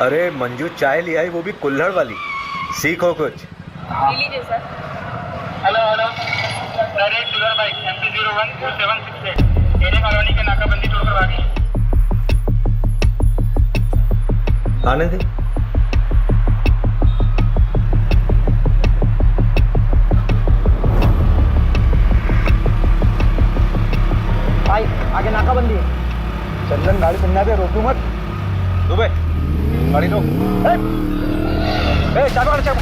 अरे मंजू चाय ले आई, वो भी कुल्हड़ वाली। सीखो कुछ। लीजिए sir. Hello direct sugar bike MP014768 area colony के नाकाबंदी तोड़कर भागी। आने दे। भाई आगे नाकाबंदी है। चंदन गाड़ी चलना दे, रोको मत। दुबे गाड़ी लो। चाबी चाबी।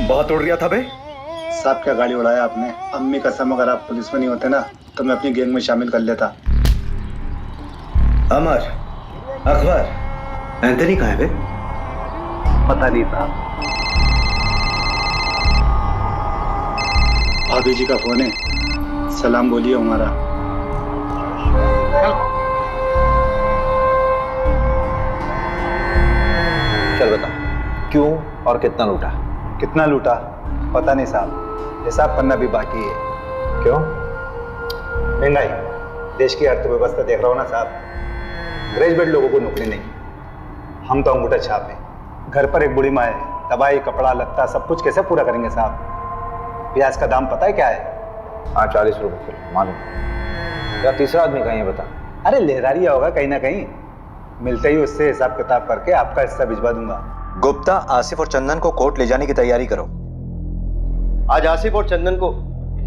बहुत उड़ रहा था बे। साहब क्या गाड़ी उड़ाया आपने। अम्मी कसम, अगर आप पुलिस में नहीं होते ना तो मैं अपनी गैंग में शामिल कर लेता। अमर, अकबर, एंथनी कहाँ है बे? पता नहीं साहब। भाभी जी का फोन है, सलाम बोलिए हमारा। चल बता, क्यों और कितना लूटा? कितना लूटा पता नहीं साहब, हिसाब करना भी बाकी है। क्यों? महंगाई, देश की अर्थव्यवस्था देख रहा हूँ ना साहब। ग्रेजुएट लोगों को नौकरी नहीं, हम तो अंगूठा छाप है। घर पर एक बूढ़ी माँ है, दवाई कपड़ा लत्ता सब कुछ कैसे पूरा करेंगे साहब। प्याज का दाम पता है क्या है? हाँ 40 रुपए किलो, मालूम। या तीसरा आदमी कहीं है बता। अरे लहरारिया होगा कहीं ना कहीं। मिलते ही उससे हिसाब किताब करके आपका हिस्सा भिजवा दूंगा। गुप्ता, आसिफ और चंदन को कोर्ट ले जाने की तैयारी करो। आज आसिफ और चंदन को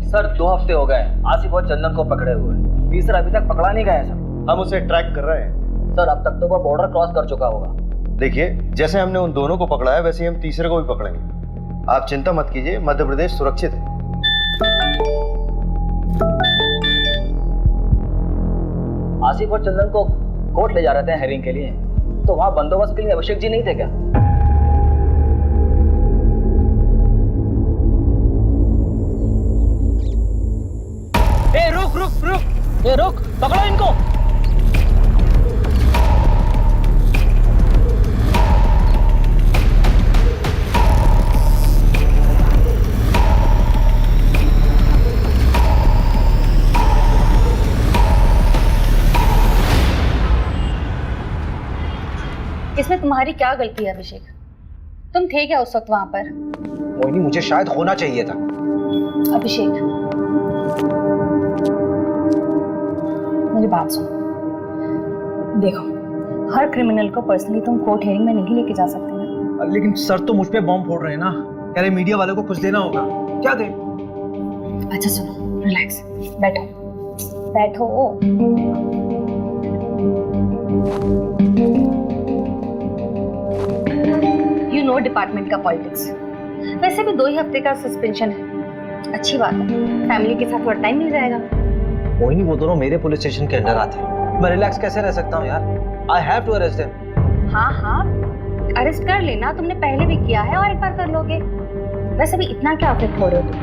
सर 2 हफ्ते हो गए आसिफ और चंदन को पकड़े हुए। तीसरा अभी तक पकड़ा नहीं गया सर। हम उसे ट्रैक कर रहे हैं। सर अब तक तो वो बॉर्डर क्रॉस कर चुका होगा। देखिए, जैसे हमने उन दोनों को पकड़ा है वैसे ही हम तीसरे को भी पकड़ेंगे। आप चिंता मत कीजिए, मध्य प्रदेश सुरक्षित है। आसिफ और चंदन को कोर्ट ले जा रहे थे हेयरिंग के लिए, तो वहां बंदोबस्त के लिए अभिषेक जी नहीं थे क्या? ए रुक रुक रुक, ए रुक, पकड़ो इनको। इसमें तुम्हारी क्या गलती है अभिषेक? तुम थे क्या उस वक्त वहां पर? मोहिनी, मुझे शायद होना चाहिए था। अभिषेक मेरी बात सुनो। देखो, हर क्रिमिनल को पर्सनली तुम कोर्ट हियरिंग में नहीं लेके जा सकते ना। लेकिन सर तो मुझ पे बॉम्ब फोड़ रहे हैं ना। कह रहे मीडिया वालों को कुछ देना होगा। क्या दे? अच्छा सुनो, रिलैक्स, बैठो बैठो। यू नो डिपार्टमेंट का पॉलिटिक्स। वैसे भी 2 ही हफ्ते का सस्पेंशन है, अच्छी बात है। फैमिली के साथ थोड़ा टाइम मिल जाएगा। मोहिनी, वो दोनों मेरे पुलिस स्टेशन के अंडर आते हैं। मैं रिलैक्स कैसे रह सकता हूँ यार? I have to arrest them. हाँ हाँ, अरेस्ट कर लेना, तुमने पहले भी किया है और एक बार कर लोगे। वैसे भी इतना क्या अफेक्ट हो रहे हो तुम?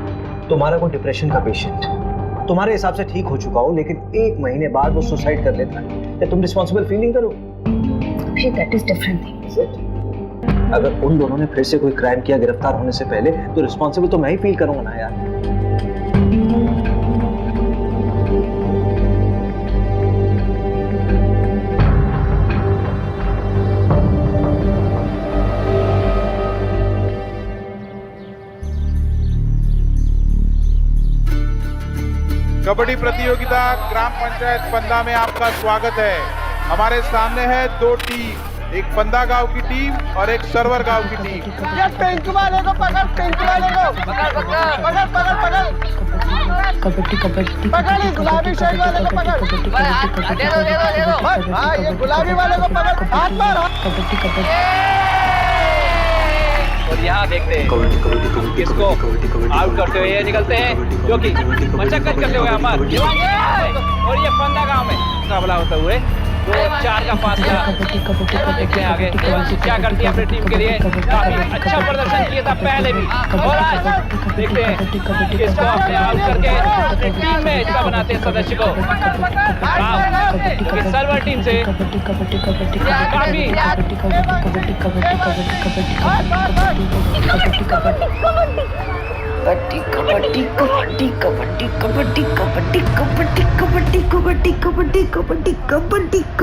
तुम्हारा कोई डिप्रेशन का पेशेंट तुम्हारे हिसाब से ठीक हो चुका हो, लेकिन 1 महीने बाद वो सुसाइड कर लेता है, क्या तुम रिस्पॉन्सिबल फील नहीं करो? That is different thing. अगर उन दोनों ने फिर से कोई क्राइम किया गिरफ्तार होने से पहले, तो रिस्पॉन्सिबल तो मैं ही फील करूंगा ना यार। कबड्डी प्रतियोगिता ग्राम पंचायत पंदा में आपका स्वागत है। हमारे सामने है 2 टीम, एक पंदा गांव की टीम और एक सरवर गांव की टीम। ये पिंक वाले को पकड़, पिंक वाले को पकड़ पकड़ पकड़ पकड़ पकड़ कबड्डी कबड्डी पकड़, गुलाबी शर्ट वाले को पकड़। दे दो दे दो दे दो। हां, ये गुलाबी वाले को पकड़, हाथ मार। कबड्डी कबड्डी। और यहाँ देखते हैं किसको आउट करते हुए ये निकलते हैं, जो कि मशक्कत करते हुए अमर और ये फंदा गांव में मुकाबला होते हुए 2-4 का फासला। देखते हैं आगे क्या करती है अपनी टीम के लिए। काफी अच्छा प्रदर्शन किया था पहले भी, और आज देखते हैं किसको अपने आउट करके अपनी टीम में हिस्सा बनाते हैं सदस्य को। सर्वर टीम से काफी कबड्डी कबड्डी कबड्डी कबड्डी कबड्डी कबड्डी कबड्डी कबड्डी कबड्डी कबड्डी कबड्डी कबड्डी कबड्डी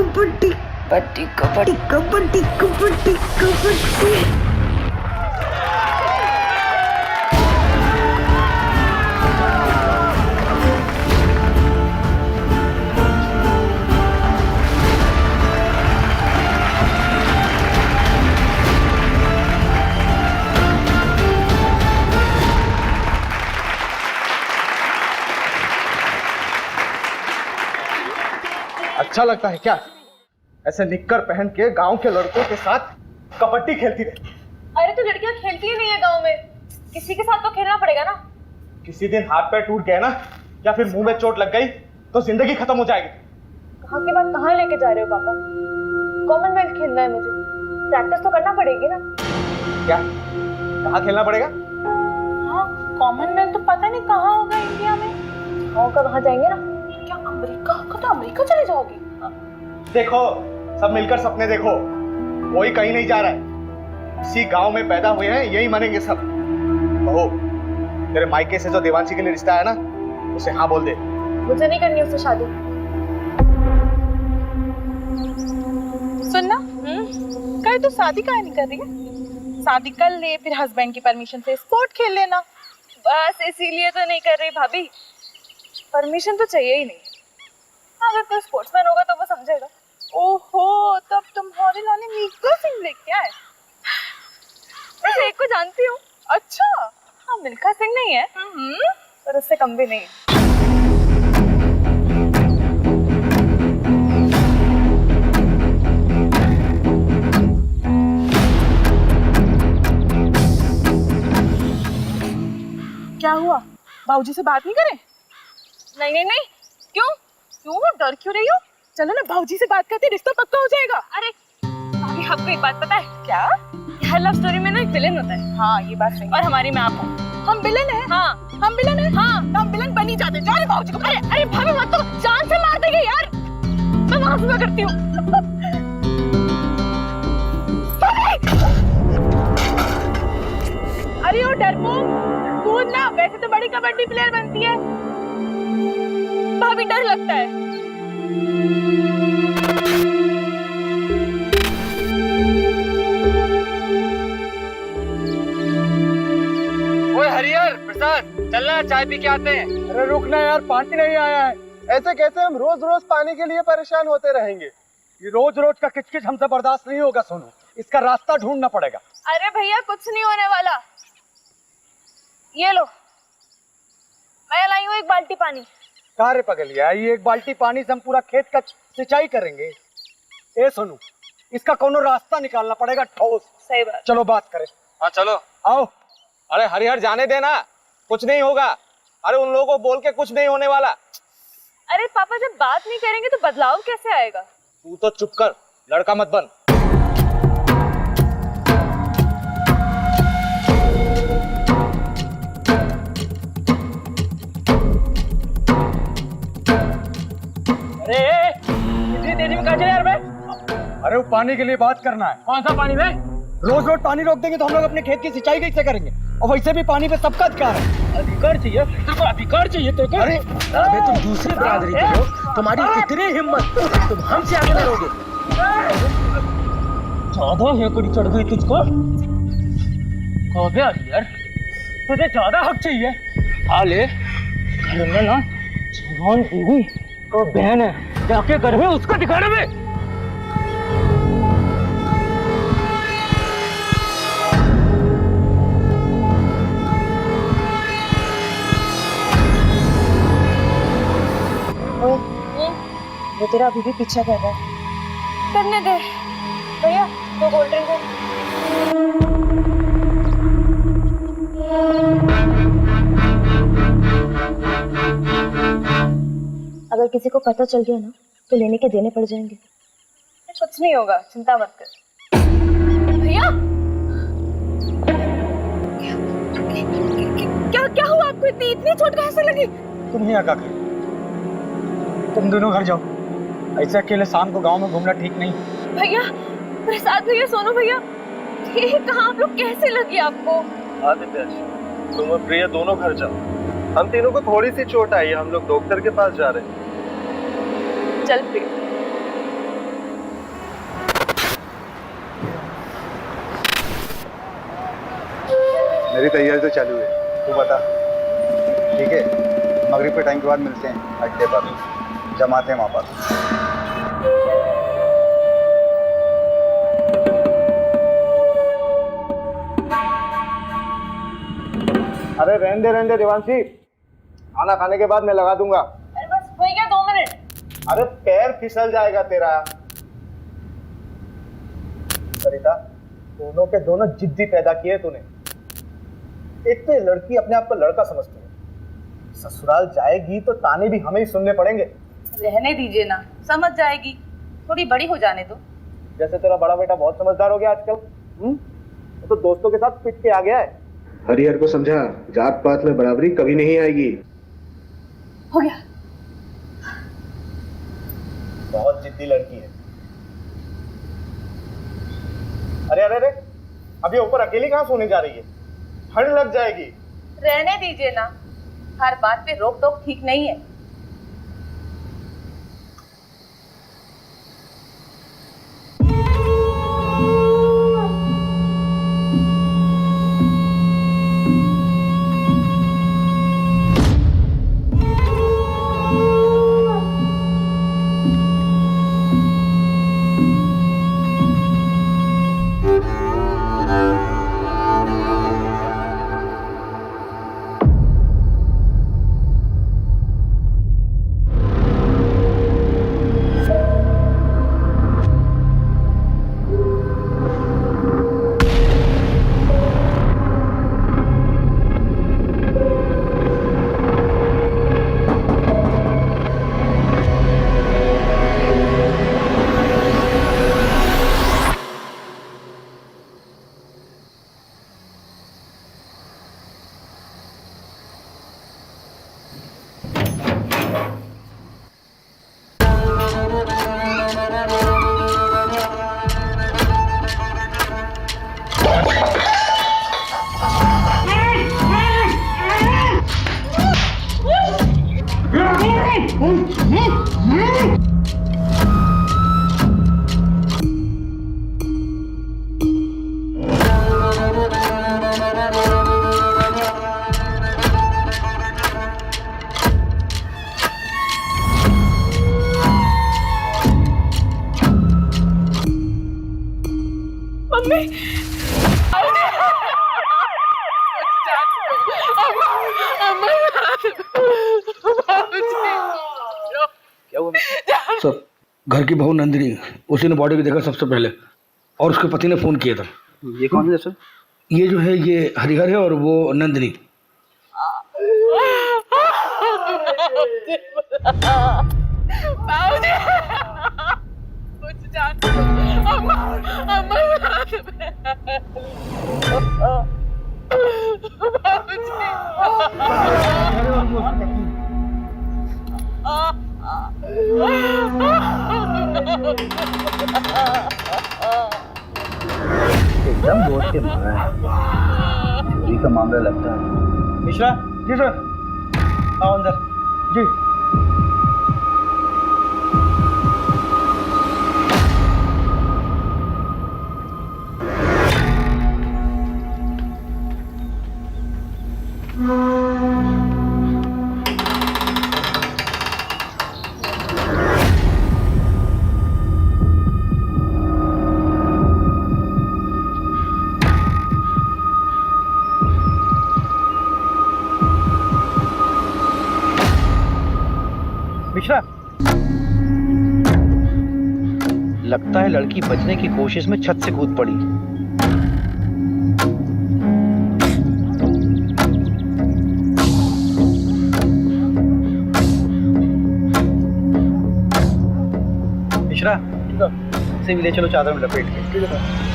कबड्डी कबड्डी कबड्डी कबड्डी कबड्डी। अच्छा लगता है क्या ऐसे निक्कर पहन के गांव के लड़कों के साथ कबड्डी खेलती रहती? अरे तो लड़कियां खेलती ही नहीं है गांव में, किसी के साथ तो खेलना पड़ेगा ना। किसी दिन हाथ पैर टूट गए ना या फिर मुंह में चोट लग गई तो जिंदगी खत्म हो जाएगी। कहाँ की बात कहाँ लेके जा रहे हो पापा? कॉमनवेल्थ खेलना है मुझे, प्रैक्टिस तो करना पड़ेगी ना। क्या कहाँ खेलना पड़ेगा? हाँ, कॉमनवेल्थ तो पता नहीं कहाँ होगा इंडिया में। होगा वहाँ जाएंगे ना। क्या अमेरिका? तो अमेरिका चले जाओगे? देखो सब मिलकर सपने देखो, कोई कहीं नहीं जा रहा है, इसी गांव में पैदा हुए हैं, यही मरेंगे सब। बहू, तेरे मायके से जो देवांशी के लिए रिश्ता है ना, उसे हाँ बोल दे। मुझे नहीं करनी उससे शादी। सुनना, कल तू शादी काहे नहीं कर रही है? शादी कर ले, फिर हस्बैंड की परमिशन से स्पोर्ट खेल लेना। बस इसीलिए तो नहीं कर रही भाभी, परमिशन तो चाहिए ही नहीं। अगर कोई स्पोर्ट्समैन होगा तो वो समझेगा। ओहो, तब तुम्हारे लाने मिल्खा सिंह लेके आए। वैसे एक को जानती हूँ। अच्छा, हाँ मिल्खा सिंह नहीं है, पर उससे कम भी नहीं है। क्या हुआ? बाबूजी से बात नहीं करें? नहीं नहीं नहीं, क्यों डर क्यों रही हो? चलो ना भाऊजी से बात करते, रिश्ता पक्का हो जाएगा। अरे भाभी, आपको एक बात पता है क्या? हर लव स्टोरी में ना एक विलेन होता है। हाँ ये बात सही। और हमारी में आप हो। हम विलेन हैं? हाँ हम विलेन हैं। हाँ तो हम विलेन बन ही जाते। जा रहे भाऊजी को। अरे भाभी मत, तो जान से मार देंगे यार। मैं वहां से करती हूँ। अरे वो डरपोक कूद ना, वैसे तो बड़ी कबड्डी प्लेयर बनती है। भाभी डर लगता है। ओए हरिहर प्रसाद, चलना चाय पी के आते हैं। अरे रुकना यार, पानी नहीं आया है। ऐसे कैसे हम रोज रोज पानी के लिए परेशान होते रहेंगे? ये रोज रोज का किचकिच हमसे बर्दाश्त नहीं होगा सोनू, इसका रास्ता ढूंढना पड़ेगा। अरे भैया कुछ नहीं होने वाला, ये लो मैं लाई हूँ एक बाल्टी पानी। कार्य पगलिया, ये एक बाल्टी पानी से हम पूरा खेत का सिंचाई करेंगे? ए सोनू, इसका कोनो रास्ता निकालना पड़ेगा ठोस। सही बात। चलो बात करें। हाँ चलो आओ। अरे हरिहर जाने देना, कुछ नहीं होगा। अरे उन लोगों को बोल के कुछ नहीं होने वाला। अरे पापा जब बात नहीं करेंगे तो बदलाव कैसे आएगा? तू तो चुप कर, लड़का मत बन। इतनी तेजी में कहाँ चले यार? मैं अरे वो पानी के लिए बात करना है। कौन सा पानी में? रोज रोज पानी रोक देंगे तो हम लोग अपने खेत की सिंचाई कैसे करेंगे? और वैसे भी पानी पे सबका अधिकार है। अधिकार चाहिए तेरे को? अधिकार चाहिए तेरे को? अरे अबे तुम दूसरी बरादरी के हो, तुम्हारी इतनी हिम्मत, तुम हमसे आगे लड़ोगे? ज्यादा हेकड़ी चढ़ गई तुझको। कौन यार, तुझे ज्यादा हक चाहिए। आ ले, घर में ना जवान बीवी तो बहन है, जाके घर में उसको दिखाने में। वो तेरा अभी भी पीछा कर रहा है। करने दे भैया, 2 कोल्ड ड्रिंक। अगर किसी को पता चल गया ना तो लेने के देने पड़ जाएंगे। कुछ नहीं होगा, चिंता मत कर। भैया क्या क्या हुआ आपको? इतनी चोट कहाँ से लगी? तुम यहाँ क्या कर, तुम दोनों घर जाओ। ऐसे अकेले शाम को गांव में घूमना ठीक नहीं। भैया, प्रसाद भैया, सोनू भैया, ये कहाँ आप लोग? कैसे लगी आपको? आदित्य, तुम और प्रिया दोनों घर जाओ। हम तीनों को थोड़ी सी चोट आई है, हम लोग डॉक्टर के पास जा रहे हैं। चल प्रिया। मेरी तैयारी तो चालू है, तू बता। ठीक है, मगरिब के टाइम के बाद मिलते हैं अड्डे पर, जमाते हैं वहाँ पर। अरे रहने दे देवांशी, खाना खाने के बाद मैं लगा दूंगा। अरे बस हो गया 2 मिनट। अरे पैर फिसल जाएगा तेरा। सरिता, दोनों के दोनों जिद्दी पैदा किए तूने। एक तो ये लड़की अपने आप को लड़का समझती है, ससुराल जाएगी तो ताने भी हमें ही सुनने पड़ेंगे। रहने दीजिए ना, समझ जाएगी, थोड़ी बड़ी हो जाने दो। जैसे तेरा बड़ा बेटा बहुत समझदार हो गया आजकल। तो दोस्तों के साथ पिट के आ गया है। हरिहर को समझा, जात पात में बराबरी कभी नहीं आएगी। हो गया। बहुत जिद्दी लड़की है। अरे अरे अरे, अब ये ऊपर अकेली कहाँ सोने जा रही है? ठंड लग जाएगी। रहने दीजिए ना, हर बात पे रोक टोक ठीक नहीं है। सर, घर की बहू नंदिनी, उसी ने बॉडी को देखा सबसे पहले और उसके पति ने फोन किया था। ये कौन है सर? ये जो है ये हरिहर है और वो नंदिनी। एकदम दोस्त के मारा है, चोरी का मामला लगता है। मिश्रा जी सर, आओ अंदर जी। मिश्रा, लगता है लड़की बचने की कोशिश में छत से कूद पड़ी। मिश्रा से भी ले चलो चादर में लपेट के। ठीक है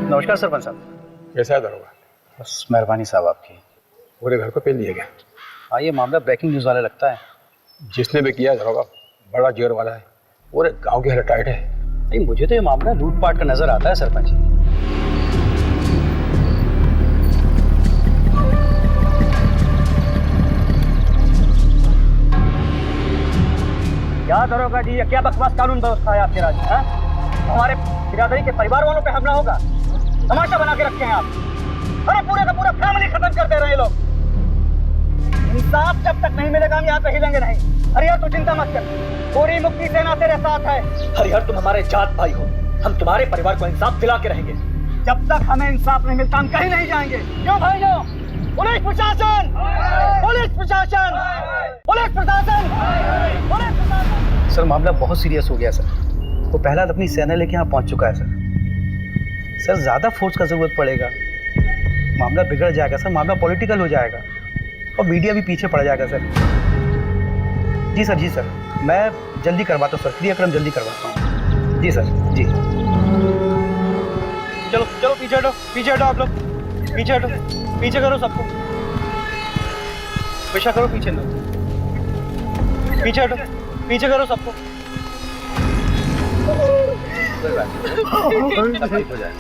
नमस्कार सरपंच साहब। कैसा है दरोगा? बस मेहरबानी साहब आपकी। पूरे घर को पेल दिया गया। हाँ, ये मामला ब्रेकिंग न्यूज़ वाला लगता है। जिसने भी किया दरोगा बड़ा जोर वाला है, पूरे गांव की हालत टाइट है। नहीं, मुझे तो ये मामला लूटपाट का नजर आता है सरपंच जी। क्या दरोगा जी, ये क्या बकवास कानून व्यवस्था है आपके राज्य में? हमारे बिरादरी के परिवार वालों पे हमला होगा, तमाशा बना के रखे हैं आप। अरे पूरे का पूरा फैमिली खत्म कर दे रहे हैं लोग। इंसाफ जब तक नहीं मिलेगा हम यहाँ पे हिलेंगे नहीं। हरिहर तू चिंता मत कर, पूरी मुक्ति सेना तेरे साथ है। हरिहर तुम हमारे जात भाई हो, हम तुम्हारे परिवार को इंसाफ दिला के रहेंगे। जब तक हमें इंसाफ नहीं मिलता हम कहीं नहीं जाएंगे। क्यों भाइयों? पुलिस प्रशासन, पुलिस प्रशासन, पुलिस प्रशासन, पुलिस प्रशासन। सर मामला बहुत सीरियस हो गया सर। वो पहला अपनी सेना लेके यहाँ पहुंच चुका है सर। सर ज्यादा फोर्स का जरूरत पड़ेगा, मामला बिगड़ जाएगा सर, मामला पॉलिटिकल हो जाएगा और मीडिया भी पीछे पड़ जाएगा सर। जी सर, जी सर, मैं जल्दी करवाता हूँ सर, क्रियाक्रम जल्दी करवाता हूँ। जी सर, जी। चलो चलो पीछे हटो, पीछे हटो आप लोग, पीछे हटो, पीछे करो सबको, पीछा करो, पीछे लो, पीछे हटो, पीछे करो सबको। हो जाए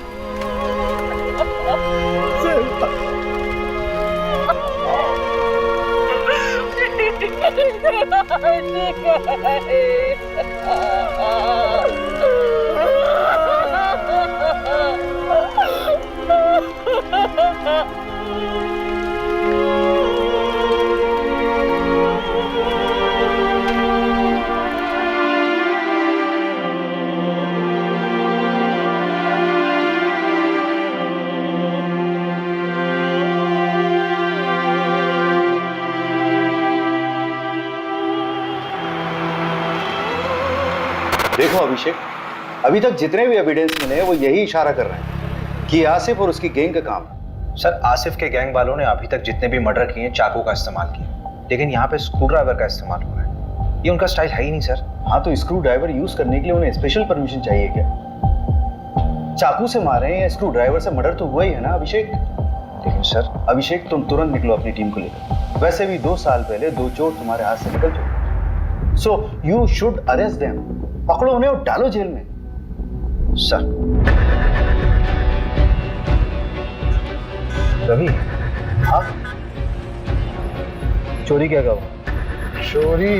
देखो अभिषेक, अभी तक जितने भी एविडेंस मिले हैं वो यही इशारा कर रहे हैं कि आसिफ और उसकी गैंग का काम है। सर, आसिफ के गैंग वालों ने अभी तक जितने भी मर्डर किए हैं चाकू का इस्तेमाल किया, लेकिन यहाँ पे स्क्रू ड्राइवर का इस्तेमाल हुआ है। ये उनका स्टाइल है ही नहीं सर। हाँ, तो स्क्रू ड्राइवर यूज करने के लिए उन्हें स्पेशल परमिशन चाहिए क्या? चाकू से मारे या स्क्रू ड्राइवर से मर्डर तो हुआ ही है ना अभिषेक? लेकिन सर, अभिषेक तुम तुरंत निकलो अपनी टीम को लेकर। वैसे भी 2 साल पहले 2 चोर तुम्हारे हाथ से निकल चुके, so you should arrest them. पकड़ो उन्हें और डालो जेल में। सर रवि, हाँ, चोरी क्या कहो? चोरी,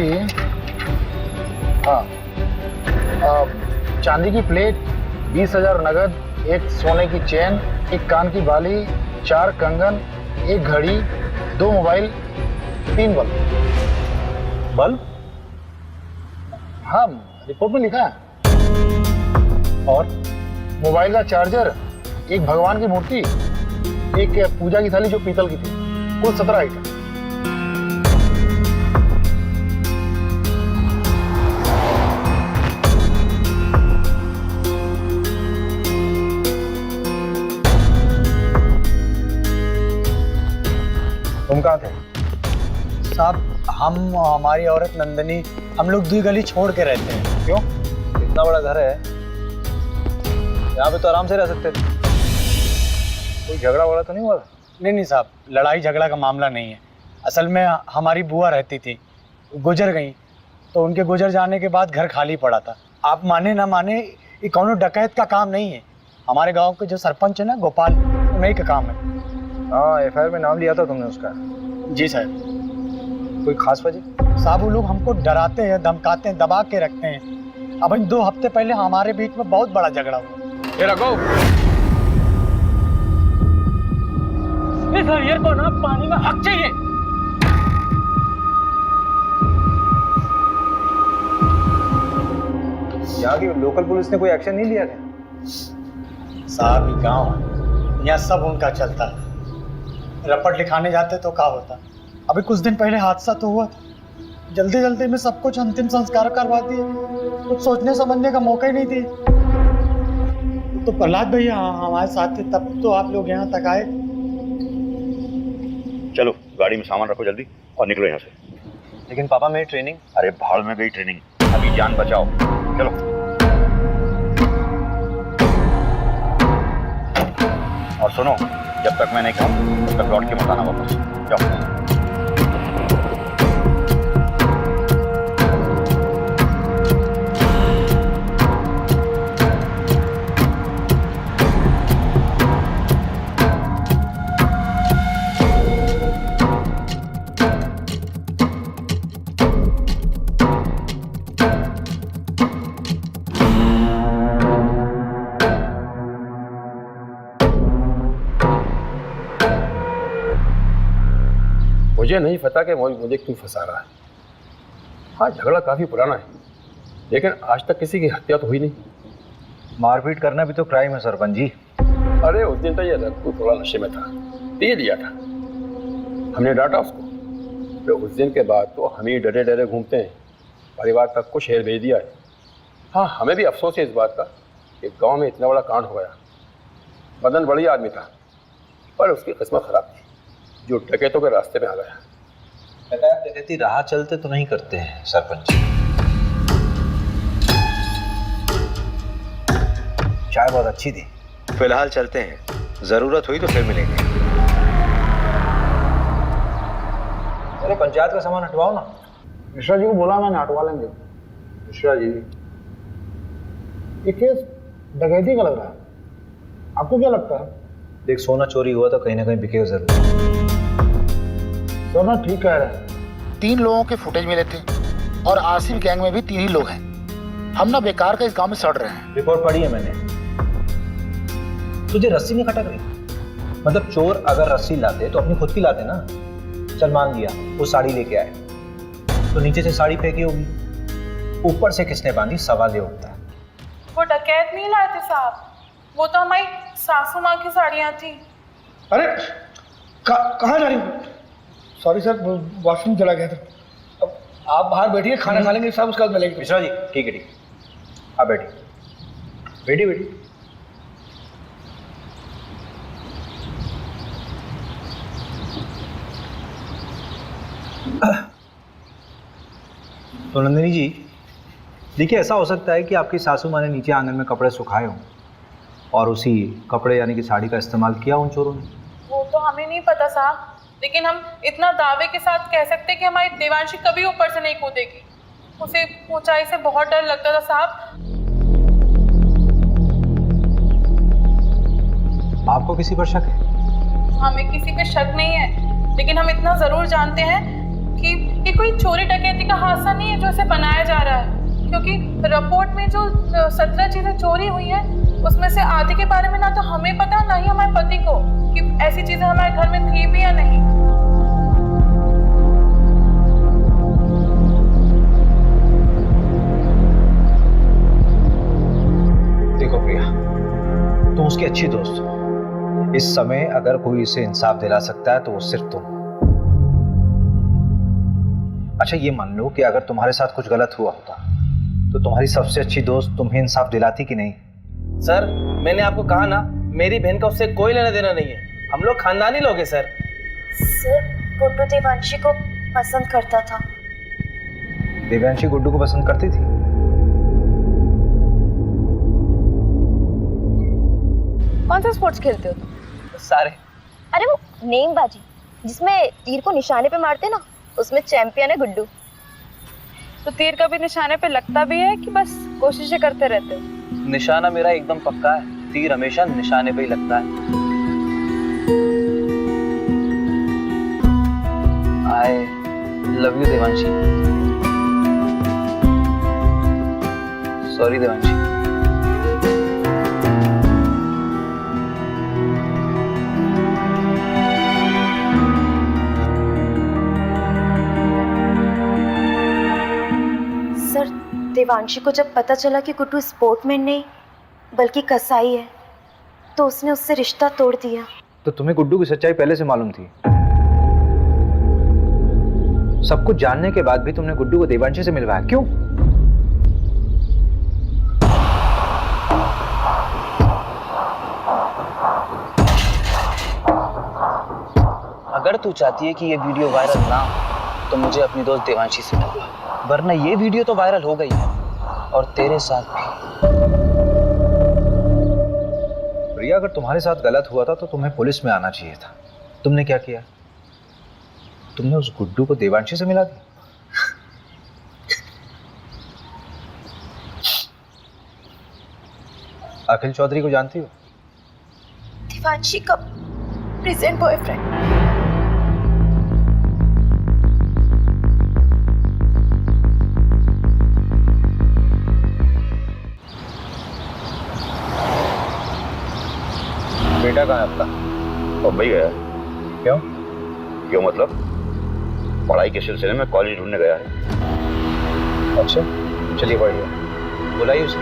हाँ, चांदी की प्लेट, 20,000 नगद, 1 सोने की चेन, 1 कान की बाली, 4 कंगन, 1 घड़ी, 2 मोबाइल, 3 बल्ब। बल्ब? हाँ, रिपोर्ट में लिखा है। और मोबाइल का चार्जर, 1 भगवान की मूर्ति, 1 पूजा की थाली जो पीतल की थी, कुल 17 आइटम। तुम कहाँ थे? साहब हम, हमारी औरत नंदनी, हम लोग 2 गली छोड़ के रहते हैं। क्यों? इतना बड़ा घर है, यहाँ पे तो आराम से रह सकते थे। कोई झगड़ा वगड़ा तो नहीं हुआ? नहीं साहब, लड़ाई झगड़ा का मामला नहीं है। असल में हमारी बुआ रहती थी, गुजर गई, तो उनके गुजर जाने के बाद घर खाली पड़ा था। आप माने ना माने, ये कौनो डकैत का काम नहीं है। हमारे गांव के जो सरपंच है ना गोपाल, उन्हीं का काम है। हाँ, एफआईआर में नाम लिया था तुमने उसका। जी साहब। कोई खास वजह? साहब वो लोग हमको डराते हैं, धमकाते हैं, दबा के रखते हैं। अब 2 हफ्ते पहले हमारे बीच में बहुत बड़ा झगड़ा हुआ। ये रखो। इस हरियर को ना पानी में हक चाहिए। यहाँ की लोकल पुलिस ने कोई एक्शन नहीं लिया क्या? साहब ये गाँव है, यहाँ सब उनका चलता है। रपट लिखाने जाते तो क्या होता। अभी कुछ दिन पहले हादसा तो हुआ था, जल्दी जल्दी में सब कुछ अंतिम संस्कार करवा दिए, कुछ सोचने समझने का मौका ही नहीं दिए। तो प्रहलाद भैया हमारे साथ थे, तब तो आप लोग यहाँ तक आए। चलो गाड़ी में सामान रखो जल्दी और निकलो यहाँ से। लेकिन पापा मेरी ट्रेनिंग। अरे भाड़ में गई ट्रेनिंग, अभी जान बचाओ। चलो और सुनो, जब तक मैं नहीं कहूँ तब तक लौट के मत आना वापस। जाओ। मुझे नहीं पता कि मुझे क्यों फंसा रहा है। हाँ, झगड़ा काफी पुराना है, लेकिन आज तक किसी की हत्या तो हुई नहीं। मारपीट करना भी तो क्राइम है सरपंच जी। अरे उस दिन तो ये लड़का थोड़ा नशे में था, पी लिया था, हमने डांटा उसको। तो उस दिन के बाद तो हम ही डरे डरे घूमते हैं, परिवार तक को शहर भेज दिया है। हाँ, हमें भी अफसोस है इस बात का कि गांव में इतना बड़ा कांड हो गया। मदन बढ़िया आदमी था, पर उसकी किस्मत खराब थी, जो डकैतों के रास्ते में आ गया। डकैती राह चलते तो नहीं करते हैं सरपंच जी। चाय बहुत अच्छी थी। फिलहाल चलते हैं, जरूरत हुई तो फिर मिलेंगे। अरे पंचायत का सामान हटवाओ ना। मिश्रा जी को बोला मैंने, हटवा लेंगे। मिश्रा जी, ये केस डकैती का लग रहा है, आपको क्या लगता है? देख, सोना चोरी हुआ तो कहीं ना कहीं बिकेगा जरूर। सर ना ठीक कह रहे हैं। 3 लोगों के फुटेज मिले थे और आसिफ गैंग में भी 3 ही लोग हैं। हम ना बेकार का इस गांव में सड़ रहे हैं। रिपोर्ट पढ़ी है मैंने। तुझे रस्सी नहीं खटक रही? मतलब चोर अगर रस्सी लाते तो अपनी खुद की लाते ना। चल मान लिया वो साड़ी लेके आए, तो नीचे से साड़ी फेंकी होगी, ऊपर से किसने बांधी, सवाल ये उठता है। वो डकैत नहीं लाए थे साहब, वो तो हमारी सासू माँ की साड़ियाँ थी। अरे कहाँ जा रही हो? सॉरी सर, वॉशरूम चला गया था। अब आप बाहर बैठिए, खाना खा लेंगे सब, उसके बाद मिलेंगे। मिश्रा जी ठीक है, ठीक है, आप बैठिए। बैठी बैठी। तो नंदिनी जी देखिए, ऐसा हो सकता है कि आपकी सासू माँ ने नीचे आंगन में कपड़े सुखाए हों और उसी कपड़े यानी कि साड़ी का इस्तेमाल किया उन चोरों ने। वो तो हमें नहीं पता साहब, लेकिन हम इतना दावे के साथ कह सकते हैं कि हमारी देवांशी कभी ऊपर से नहीं कूदेगी। उसे ऊंचाई से बहुत डर लगता था साहब। आपको किसी पर शक है? हमें किसी पे शक नहीं है, लेकिन हम इतना जरूर जानते हैं कि ये कोई चोरी डकैती का हादसा नहीं है जो इसे बनाया जा रहा है, क्योंकि रिपोर्ट में जो 17 चीजें चोरी हुई हैं उसमें से आधे के बारे में ना तो हमें पता, ना ही हमारे पति को कि ऐसी चीजें हमारे घर में थी भी या नहीं। देखो प्रिया, तुम उसकी अच्छी दोस्त हो। इस समय अगर कोई इसे इंसाफ दिला सकता है तो वो सिर्फ तुम। अच्छा ये मान लो कि अगर तुम्हारे साथ कुछ गलत हुआ होता तो तुम्हारी सबसे अच्छी दोस्त तुम्हें इंसाफ दिलाती कि नहीं? सर मैंने आपको कहा ना, मेरी बहन का उससे कोई लेना देना नहीं है, हम लोग खानदानी लोग हैं सर। सर गुड्डू देवांशी को पसंद करता था। देवांशी गुड्डू को पसंद करती थी? कौन सा स्पोर्ट्स खेलते हो तुम? सारे। अरे वो नेमबाजी जिसमें तीर को निशाने पे मारते ना, उसमें चैंपियन है गुड्डू। तो तीर कभी निशाने पे लगता भी है कि बस कोशिशें करते रहते हो? निशाना मेरा एकदम पक्का है, तीर हमेशा निशाने पे ही लगता है। I love you Devanshi. Sorry Devanshi. Devanshi को जब पता चला कि गुड्डू स्पोर्टमैन नहीं बल्कि कसाई है, तो उसने उससे रिश्ता तोड़ दिया। तो तुम्हें गुड्डू की सच्चाई पहले से मालूम थी? सब कुछ जानने के बाद भी तुमने गुड्डू को देवांशी से मिलवाया, क्यों? अगर तू चाहती है कि ये वीडियो वायरल ना हो तो मुझे अपनी दोस्त देवांशी से मिलवा, वरना ये वीडियो तो वायरल हो गई है और तेरे साथ भी। प्रिया, अगर तुम्हारे साथ गलत हुआ था तो तुम्हें पुलिस में आना चाहिए था। तुमने क्या किया? तुमने उस गुड्डू को देवांशी से मिला दिया। अखिल चौधरी को जानती हो? देवांशी का प्रेजेंट बॉयफ्रेंड। बेटा कहाँ है आपका? मुंबई गया है। क्यों? क्यों मतलब? पढ़ाई के सिलसिले में कॉलेज ढूंढने गया है। अच्छा, चलिए बढ़िया, बुलाइए उसे।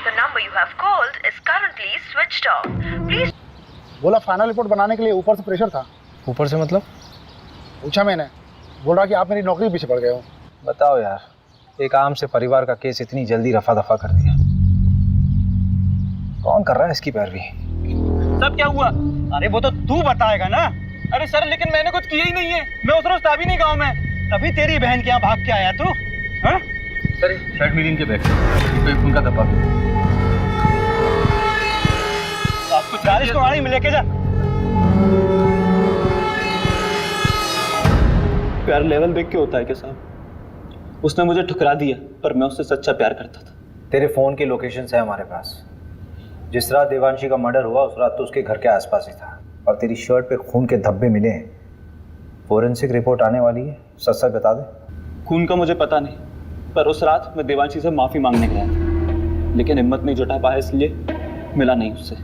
The number you have called is currently switched off. Please. बोला फाइनल रिपोर्ट बनाने के लिए ऊपर से प्रेशर था। ऊपर से मतलब? पूछा मैंने, बोल रहा कि आप मेरी नौकरी पीछे पड़ गए हो। बताओ यार, एक आम से परिवार का केस इतनी जल्दी रफा दफा कर दिया। कौन कर रहा है इसकी पैरवी? सब क्या हुआ? अरे वो तो तू बताएगा ना। अरे सर, लेकिन मैंने कुछ किया ही नहीं है। मैं उस रोज था भी नहीं गाँव में, तभी तेरी बहन के यहाँ भाग के आया तू। हाँ? सर, शर्ट मिली के बैग तो उनका धब्बा। आपको 40 को गाड़ी में लेके जा। प्यार लेवल देख के होता है क्या साहब? उसने मुझे ठुकरा दिया, पर मैं उससे सच्चा प्यार करता था। तेरे फोन के लोकेशंस है हमारे पास। जिस रात देवांशी का मर्डर हुआ उस रात तो उसके घर के आसपास ही था, और तेरी शर्ट पे खून के धब्बे मिले हैं। फोरेंसिक रिपोर्ट आने वाली है, सच सच बता दे। खून का मुझे पता नहीं, पर उस रात मैं देवांशी से माफी मांगने गया था, लेकिन हिम्मत नहीं जुटा पाया, इसलिए मिला नहीं उससे।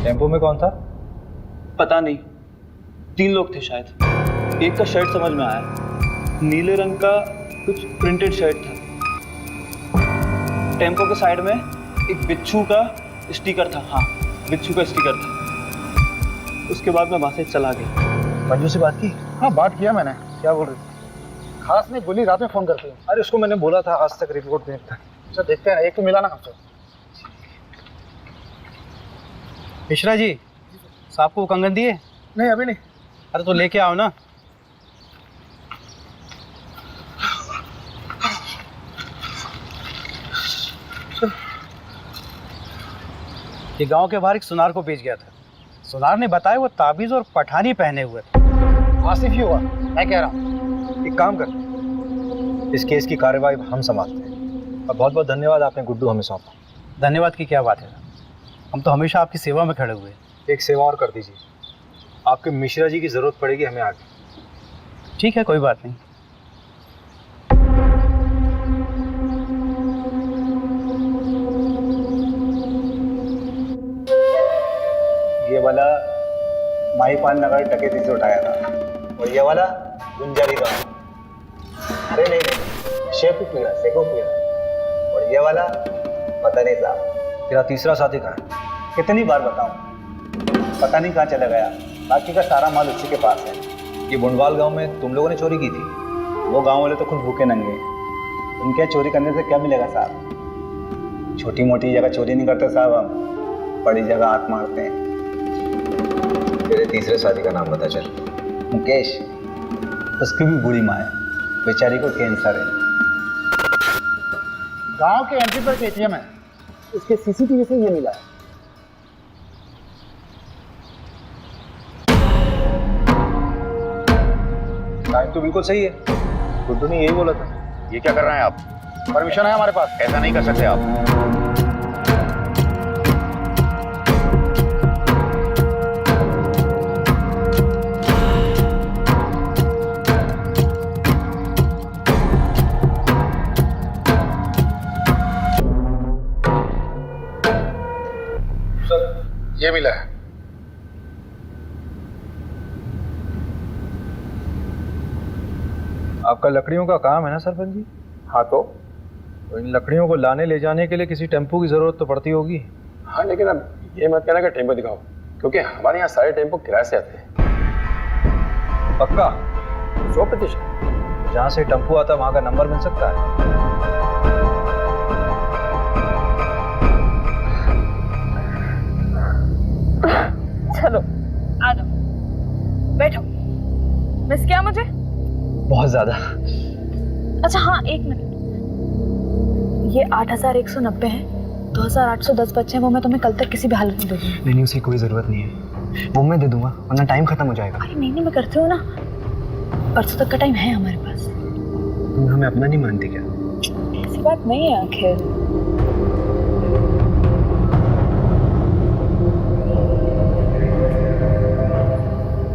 टेम्पो में कौन था? पता नहीं, 3 लोग थे शायद। एक का शर्ट समझ में आया, नीले रंग का कुछ प्रिंटेड शर्ट था। टेम्पो के साइड में एक बिच्छू का स्टिकर था। हाँ, बिच्छू का स्टिकर था। उसके बाद मैं वहां से चला गया। मंजू से बात की? हाँ, बात किया मैंने। क्या बोल रही? खास नहीं बोली, रात में फोन करती हूँ। अरे उसको मैंने बोला था आज तक रिपोर्ट देखता। अच्छा, देखते हैं, एक तो मिला ना हमसे। मिश्रा जी, साहब को कंगन दिए? नहीं, अभी नहीं। अरे तो लेके आओ ना। ये गांव के बाहर एक सुनार को बेच गया था। सुनार ने बताया वो ताबीज और पठानी पहने हुए थे। आसिफ ही हुआ, मैं कह रहा हूँ। एक काम कर, इस केस की कार्यवाही हम संभालते हैं। और बहुत बहुत धन्यवाद, आपने गुड्डू हमें सौंपा। धन्यवाद की क्या बात है, हम तो हमेशा आपकी सेवा में खड़े हुए। एक सेवा और कर दीजिए, आपके मिश्रा जी की जरूरत पड़ेगी हमें आगे। ठीक है, कोई बात नहीं। ये वाला माहीपाल नगर डकैती से उठाया था, और ये वाला गुंजारी गांव। अरे नहीं, शेखुपुरा। और ये वाला पता नहीं साहब। तेरा तीसरा साथी कहाँ है? कितनी बार बताऊं, पता नहीं कहाँ चला गया। बाकी का सारा माल उसी के पास है। ये बुंडवाल गांव में तुम लोगों ने चोरी की थी? वो गांव वाले तो खुद भूखे नंगे, उनके चोरी करने से क्या मिलेगा साहब? छोटी मोटी जगह चोरी नहीं करते साहब हम, बड़ी जगह हाथ मारते हैं। तेरे तीसरे साथी का नाम बता चल। मुकेश, उसकी भी बुरी माँ है, बेचारी को कैंसर है। गांव के एंट्री पर एटीएम है, उसके सीसीटीवी से ये मिला है। टाइम तो बिल्कुल सही है, गुड्डू ने यही बोला था। ये क्या कर रहे हैं आप? परमिशन है हमारे पास। ऐसा नहीं कर सकते आप। ये मिला है। आपका लकड़ियों का काम है ना सरपंच जी? हाँ तो इन लकड़ियों को लाने ले जाने के लिए किसी टेम्पो की जरूरत तो पड़ती होगी। हाँ, लेकिन अब ये मत कहना कि टेम्पो दिखाओ, क्योंकि हमारे यहाँ सारे टेम्पो किराए से आते हैं। पक्का? 100%। जहाँ से टेम्पो आता है वहाँ का नंबर मिल सकता है? चलो आ जाओ, बैठो। मिस किया मुझे? बहुत ज्यादा। अच्छा हाँ, एक मिनट। ये 8190 है, 2810 बच्चे हैं, वो मैं तुम्हें कल तक किसी भी हालत में दे दूंगी। नहीं, उसकी कोई जरूरत नहीं है, वो मैं दे दूंगा, वरना टाइम खत्म हो जाएगा। अरे नहीं, मैं करती हूँ ना, परसों तक का टाइम है हमारे पास। तुम हमें अपना नहीं मानती क्या? ऐसी बात नहीं है आखिर।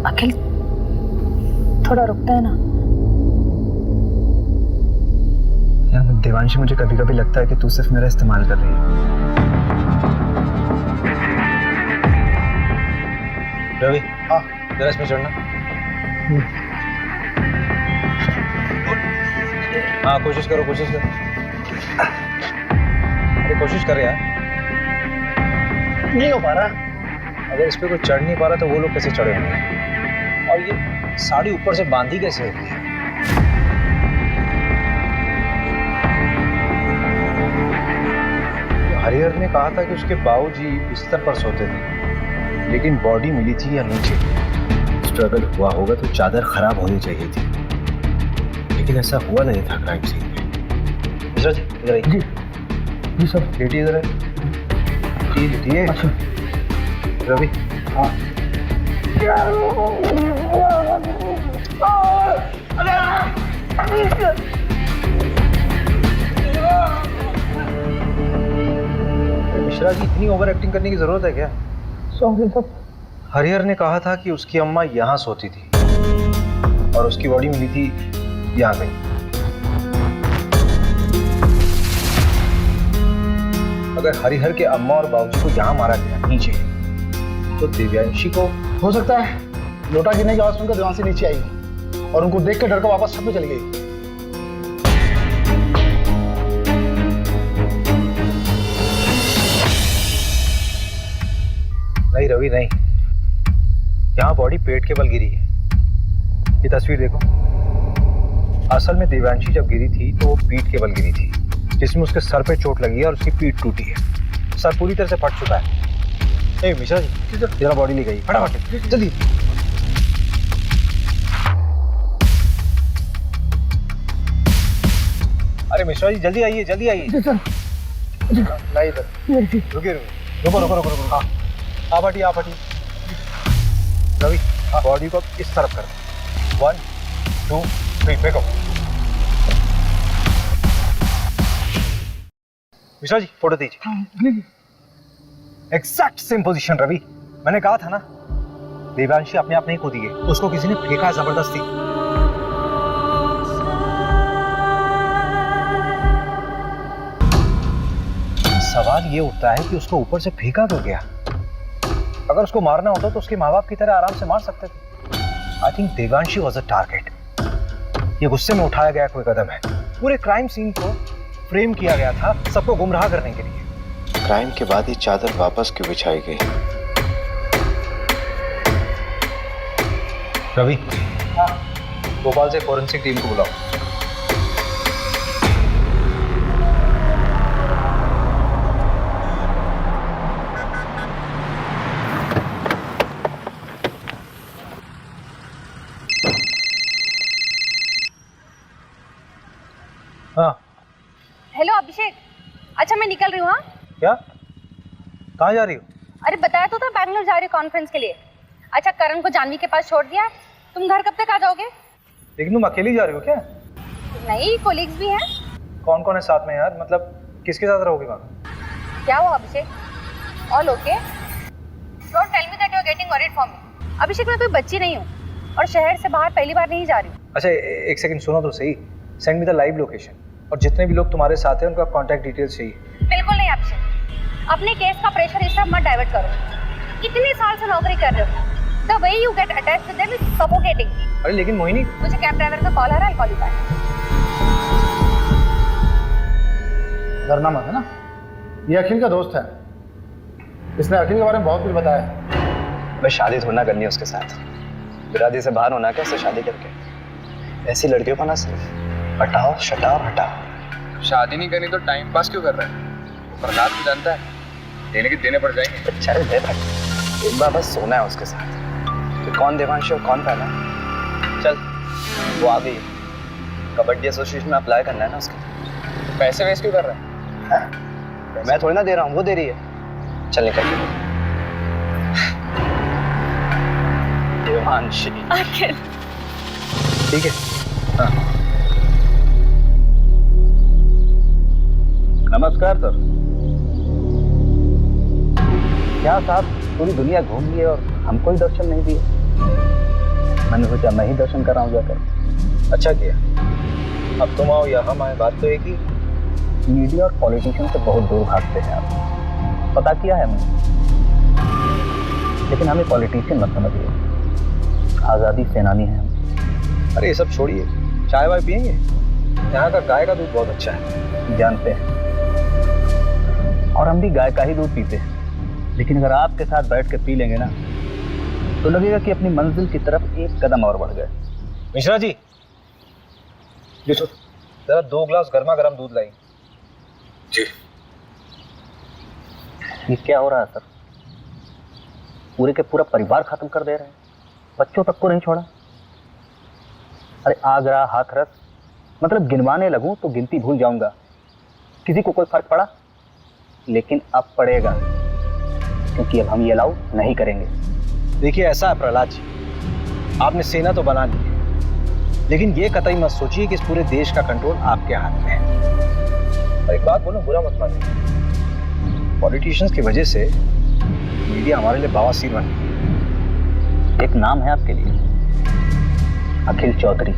अखिल थोड़ा रुकता है ना यार। देवांशी, मुझे कभी कभी लगता है कि तू सिर्फ मेरा इस्तेमाल कर रही है। रवि, हाँ जरा इसमें चढ़ना। हाँ कोशिश करो, कोशिश करो। अरे कोशिश कर यार। नहीं हो पा रहा। अगर इस पे कोई चढ़ नहीं पा रहा तो वो लोग कैसे चढ़े होंगे? और ये साड़ी ऊपर से बांधी कैसे होती है? हरिहर ने कहा था कि उसके बाबूजी बिस्तर पर सोते थे, लेकिन बॉडी मिली थी या नीचे। स्ट्रगल हुआ होगा तो चादर खराब होनी चाहिए थी, लेकिन ऐसा हुआ नहीं था क्राइम सीन में। मिश्रा जी इधर आइए। जी जी सर। लेटिए इधर है। लेटिए। अच्छा रवि। हाँ। मिश्रा जी, इतनी ओवर एक्टिंग करने की जरूरत है क्या? Sorry sir. हरिहर ने कहा था कि उसकी अम्मा यहाँ सोती थी और उसकी बॉडी मिली थी यहाँ पे। अगर हरिहर के अम्मा और बाबूजी को यहाँ मारा गया नीचे, तो दिव्यांशी को हो सकता है लोटा गिरने की आवाज सुनकर देवांशी नीचे आई और उनको देख के डर कर वापस छत में चली गई। नहीं रवि नहीं, यहाँ बॉडी पेट के बल गिरी है। ये तस्वीर देखो। असल में दिव्यांशी जब गिरी थी तो वो पीठ के बल गिरी थी, जिसमें उसके सर पे चोट लगी है और उसकी पीठ टूटी है। सर पूरी तरह से फट चुका है। ए मिश्रा जी, जरा बॉडी ले गई फटाफट, जल्दी। अरे मिश्रा जी जल्दी आइए, जल्दी आइए। नहीं इधर रुकिए, रुको रुको रुको रुको। हाँ आप हटिए, आप हटिए। रवि बॉडी को इस तरफ कर। 1 2 3 फेंको। मिश्रा जी फोटो दीजिए। Exact same position Ravi. मैंने कहा था ना, देवांशी अपने आप नहीं कूदी है, उसको किसी ने फेंका है जबरदस्ती। सवाल ये उठता है कि उसको ऊपर से फेंका क्यों गया? अगर उसको मारना होता तो उसके माँ बाप की तरह आराम से मार सकते थे। I think Devanshi was a target. ये गुस्से में उठाया गया कोई कदम है। पूरे क्राइम सीन को फ्रेम किया गया था सबको गुमराह करने के लिए। क्राइम के बाद ये चादर वापस क्यों बिछाई गई? रवि, भोपाल से फोरेंसिक टीम को बुलाओ। हाँ हेलो अभिषेक। अच्छा मैं निकल रही हूँ। हाँ क्या? कहाँ जा रही हो? अरे बताया तो था बैंगलोर जा रही हूँ कॉन्फ्रेंस के लिए। अच्छा करण को जानवी के पास छोड़ दिया। तुम घर कब तक आ जाओगे? लेकिन तुम अकेली जा रही हो क्या? नहीं, कोलिग्स भी हैं। कौन कौन है साथ में यार? मतलब किसके साथ रहोगे वहाँ? क्या हुआ Abhishek? All okay? Don't tell me that you are getting worried for me. Abhishek मैं कोई बच्ची नहीं हूँ और शहर से बाहर पहली बार नहीं जा रही हूँ। अच्छा एक सेकंड सुनो तो सही। Send me the live location और जितने भी लोग तुम्हारे साथ हैं उनका कांटेक्ट डिटेल्स चाहिए। बिल्कुल नहीं अभिषेक, अपने केस का प्रेशर इस तरफ मत डाइवर्ट करो। इतने साल से नौकरी कर रहे हो, the way you get attached with them is suffocating. अरे लेकिन मोहिनी, मुझे कैब ड्राइवर का कॉल आ रहा है, I'll call you back. डरना मत है ना, ये अखिल का दोस्त है, इसने अखिल के बारे में बहुत कुछ बताया है। मैं शादी थोड़ा ना करनी है उसके साथ, बिरादरी से बाहर होना क्या उससे शादी करके। ऐसी लड़कियों को ना सिर्फ हटाओ शटाओ हटाओ। शादी नहीं करनी तो टाइम पास क्यों कर रहा है? प्रहलाद भी जानता है देने के देने पड़ जाएंगे। चल दे भाई, एक बार बस सोना है उसके साथ। तो कौन देवांशी और कौन पहला? चल वो आ गई, कबड्डी एसोसिएशन में अप्लाई करना है ना उसके। पैसे वेस्ट क्यों कर रहा है? मैं थोड़ी ना दे रहा हूँ, वो दे रही है। चल निकल। देवांशी अखिल ठीक है। हाँ। नमस्कार सर। क्या साहब पूरी दुनिया घूम लिए और हमको ही दर्शन नहीं दिए? मैंने सोचा मैं ही दर्शन कर रहा हूँ जाकर। अच्छा किया, अब तुम आओ या हम आए, बात तो एक ही। मीडिया और पॉलिटिशियन से बहुत दूर भागते हैं आप, पता किया है मैंने। लेकिन हमें पॉलिटिशियन मत समझिए, आज़ादी सेनानी हैं हम। अरे ये सब छोड़िए, चाय वाय पियेंगे? यहाँ का गाय का दूध बहुत अच्छा है। जानते हैं, और हम भी गाय का ही दूध पीते हैं। लेकिन अगर आपके साथ बैठ के पी लेंगे ना, तो लगेगा कि अपनी मंजिल की तरफ एक कदम और बढ़ गए। मिश्रा जी, जी सर, जरा 2 ग्लास गर्मा गर्म दूध लाई। जी। ये क्या हो रहा है सर? पूरे के पूरा परिवार खत्म कर दे रहे हैं, बच्चों तक को नहीं छोड़ा। अरे आगरा हाथरस, मतलब गिनवाने लगूं तो गिनती भूल जाऊंगा। किसी को कोई फर्क पड़ा? लेकिन अब पड़ेगा, क्योंकि अब हम ये अलाउ नहीं करेंगे। देखिए ऐसा है प्रहलाद जी, आपने सेना तो बना ली है, लेकिन ये कतई मत सोचिए कि इस पूरे देश का कंट्रोल आपके हाथ में है। और एक बात बोलूं, बुरा मत मानिए, पॉलिटिशियंस की वजह से मीडिया हमारे लिए बवासीर बन गई। एक नाम है आपके लिए, अखिल चौधरी।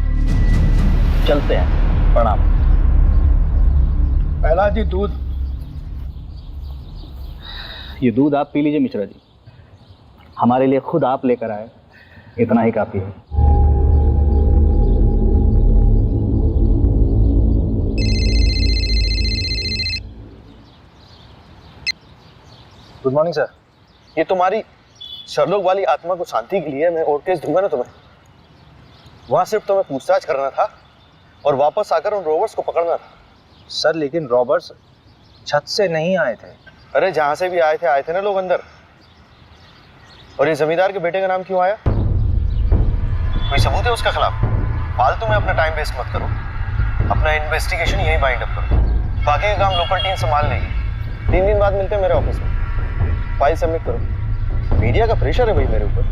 चलते हैं, प्रणाम। पहला जी दूध। ये दूध आप पी लीजिए मिश्रा जी, हमारे लिए खुद आप लेकर आए, इतना ही काफी है। Good morning sir. ये तुम्हारी सरलोक वाली आत्मा को शांति के लिए मैं और केस दूंगा ना तुम्हें। वहां सिर्फ तुम्हें पूछताछ करना था और वापस आकर उन रोबर्ट्स को पकड़ना था। सर लेकिन रॉबर्ट्स छत से नहीं आए थे। अरे जहां से भी आए थे ना लोग अंदर। और ये जमींदार के बेटे का नाम क्यों आया? कोई सबूत है उसका खिलाफ? फालतू में अपना टाइम वेस्ट मत करो, अपना इन्वेस्टिगेशन यही बाइंड अप करो। बाकी का काम लोकल टीम संभाल लेगी। 3 दिन बाद मिलते हैं मेरे ऑफिस में, फाइल सबमिट करो। मीडिया का प्रेशर है भाई मेरे ऊपर।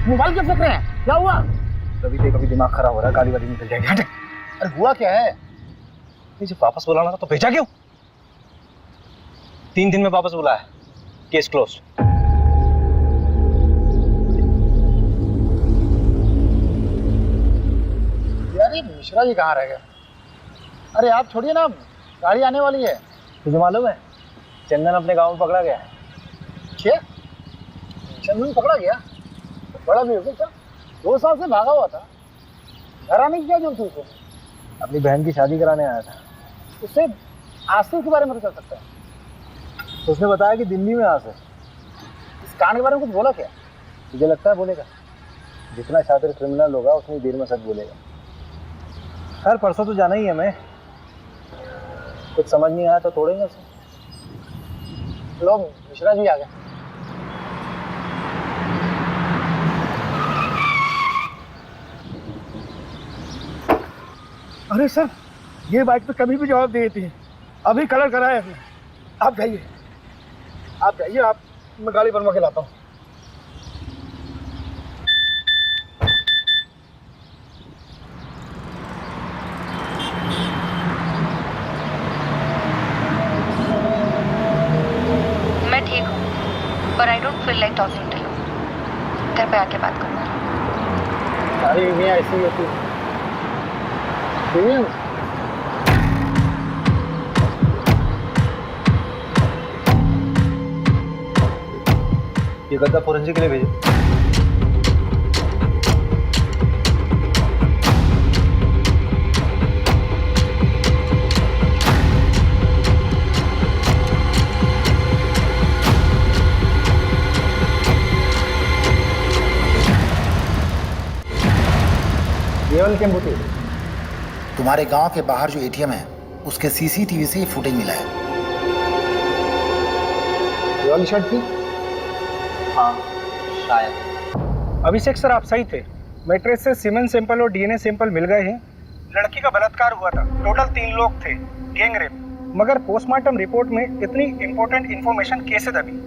मोबाइल क्यों फेंक रहे हैं? क्या हुआ? कभी दिमाग खराब हो रहा है, गाली वाली निकल जाएगी। हट। अरे हुआ क्या है? जब वापस बुलाना था तो भेजा क्यों? 3 दिन में वापस बुलाया, केस क्लोज। यार ये मिश्रा जी कहाँ रह गए? अरे आप छोड़िए ना, गाड़ी आने वाली है। तुझे मालूम है चंदन अपने गांव में पकड़ा गया है। क्या? चंदन पकड़ा गया? बड़ा भी हो क्या? 2 साल से भागा हुआ था, घर आने की क्या जरूरत है उसे? अपनी बहन की शादी कराने आया था। उससे आसिफ के बारे में कर सकता है। तो उसने बताया कि दिल्ली में आस है। इस कांड के बारे में कुछ बोला क्या? तुझे लगता है बोलेगा? जितना शातिर क्रिमिनल होगा उतनी देर में सच बोलेगा। खैर परसों तो जाना ही है मैं, कुछ समझ नहीं आया तो तोड़ेंगे उसे। लो मिश्रा जी आ गए। अरे सर, ये बाइक पे कभी भी जवाब दे देती है। अभी कलर कराया है। आप जाइए, आप मैं गाड़ी बनवा के लाता हूँ। मैं ठीक हूँ, पर I don't feel like talking to you. घर पे आके बात करूँगा। सारी बीवियाँ ऐसी होती हैं। ये गद्दा फोरेंसिक के लिए भेजो। तुम्हारे गांव के बाहर जो एटीएम है उसके सीसीटीवी से ये फुटेज मिला है। ये वाली शर्ट थी? हाँ शायद। अभिषेक सर, आप सही थे। मैट्रिक्स से सीमेंट सैंपल और डीएनए सैंपल मिल गए हैं। लड़की का बलात्कार हुआ था। टोटल 3 लोग थे, गैंग रेप। मगर पोस्टमार्टम रिपोर्ट में इतनी इंपॉर्टेंट इंफॉर्मेशन कैसे दबी?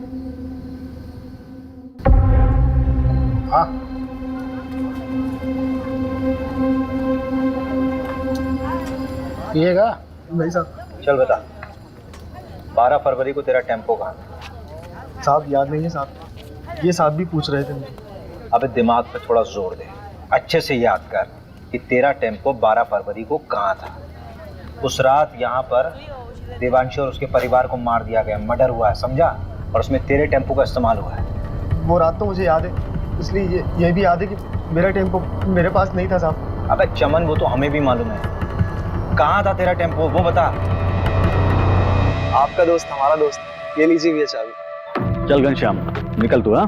हाँ, पिएगा? नहीं साहब। चल बता, 12 फरवरी को तेरा टेम्पो कहाँ था? साहब याद नहीं है साहब, ये साहब भी पूछ रहे थे मुझे। अबे दिमाग पे थोड़ा जोर दे, अच्छे से याद कर कि तेरा टेम्पो 12 फरवरी को कहाँ था। उस रात यहाँ पर देवांशी और उसके परिवार को मार दिया गया, मर्डर हुआ है, समझा? और उसमें तेरे टेम्पो का इस्तेमाल हुआ है। वो रात तो मुझे याद है, इसलिए ये भी याद है कि मेरा टेम्पो मेरे पास नहीं था साहब। अबे चमन, वो तो हमें भी मालूम है। कहाँ था तेरा टेम्पो, वो बता। आपका दोस्त हमारा दोस्त, ये लीजिए भैया चाबी। चल घनश्याम, निकल तू। हाँ,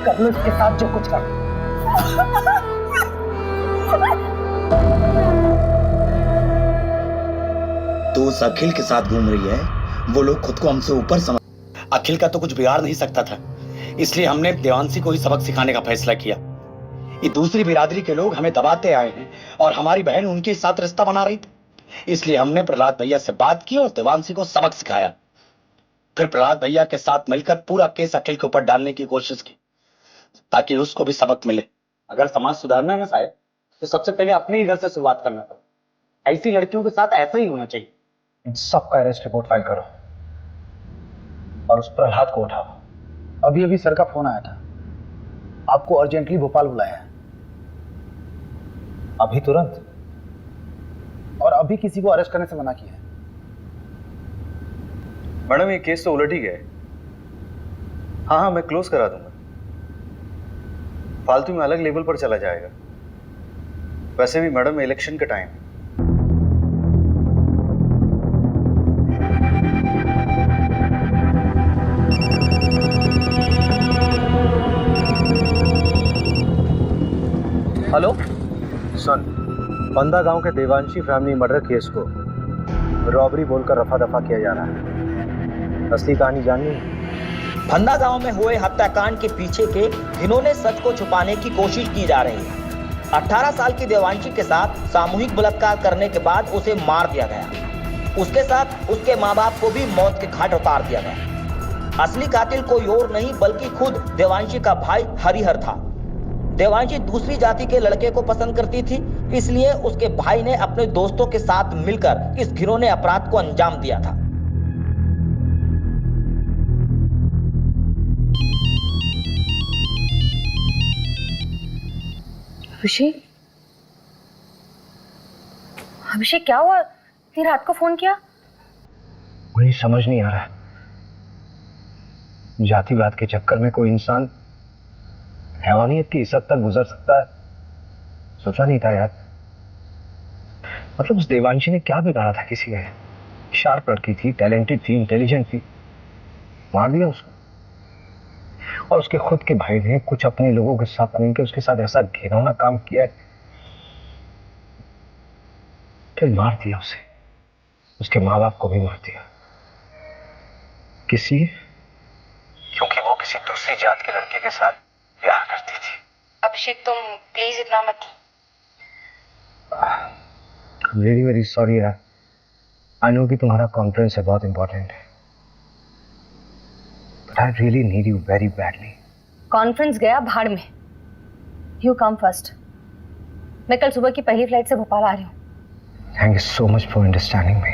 कर लो इसके साथ जो कुछ कर। तो उस अखिल के साथ घूम रही है, वो लोग खुद को हमसे ऊपर समझ। अखिल का तो कुछ बिगाड़ नहीं सकता था, इसलिए हमने देवांशी को ही सबक सिखाने का फैसला किया। ये दूसरी बिरादरी के लोग हमें दबाते आए हैं और हमारी बहन उनके साथ रिश्ता बना रही थी, इसलिए हमने प्रहलाद भैया से बात की और देवांशी को सबक सिखाया। फिर प्रहलाद भैया के साथ मिलकर पूरा केस अखिल के ऊपर डालने की कोशिश की ताकि उसको भी सबक मिले। अगर समाज सुधारना है ना साहब, तो सबसे पहले अपने ही घर से शुरुआत करना पड़ेगा। ऐसी लड़कियों के साथ ऐसा ही होना चाहिए। इन सबका अरेस्ट रिपोर्ट फाइल करो और उस प्रहलाद को उठाओ। अभी अभी सर का फोन आया था, आपको अर्जेंटली भोपाल बुलाया है। अभी तुरंत? और अभी किसी को अरेस्ट करने से मना किया है। मैडम, ये केस तो उलट ही गया है। हाँ, मैं क्लोज करा दूंगा। फालतू में अलग लेवल पर चला जाएगा। वैसे भी मैडम, इलेक्शन का टाइम है। हेलो सुन, बंदा गांव के देवांशी फैमिली मर्डर केस को रॉबरी बोलकर रफा दफा किया जा रहा है। असली कहानी जाननी है? फंदा गांव में हुए हत्याकांड के पीछे के घिनौने सच को छुपाने की कोशिश की जा रही है। 18 साल की देवांशी के साथ सामूहिक बलात्कार करने के बाद उसे मार दिया गया। उसके साथ उसके माँ बाप को भी मौत के घाट उतार दिया गया। असली कातिल कोई और नहीं बल्कि खुद देवांशी का भाई हरिहर था। देवांशी दूसरी जाति के लड़के को पसंद करती थी, इसलिए उसके भाई ने अपने दोस्तों के साथ मिलकर इस घिनौने अपराध को अंजाम दिया था। अभिषेक, अभिषेक क्या हुआ? फिर रात को फोन किया? मुझे समझ नहीं आ रहा है, जातिवाद के चक्कर में कोई इंसान हैवानियत की इस हद तक गुजर सकता है, सोचा नहीं था यार। मतलब उस देवांशी ने क्या बिगाड़ा था किसी का? शार्प लड़की थी, टैलेंटेड थी, इंटेलिजेंट थी, मार दिया उसको। और उसके खुद के भाई ने कुछ अपने लोगों के साथ मिलकर उसके साथ ऐसा घिनौना काम किया है, फिर मार दिया उसे, उसके माँ बाप को भी मार दिया। किसी क्योंकि वो किसी दूसरी जात के लड़के के साथ प्यार करती थी। अभिषेक, तुम प्लीज इतना मत। वेरी वेरी सॉरी यार। आई नो कि तुम्हारा कॉन्फ्रेंस है, बहुत इंपॉर्टेंट है, but I really need you very badly. Conference गया भाड़ में। You come first. मैं कल सुबह की पहली फ्लाइट से भोपाल आ रही हूँ। Thank you so much for understanding me.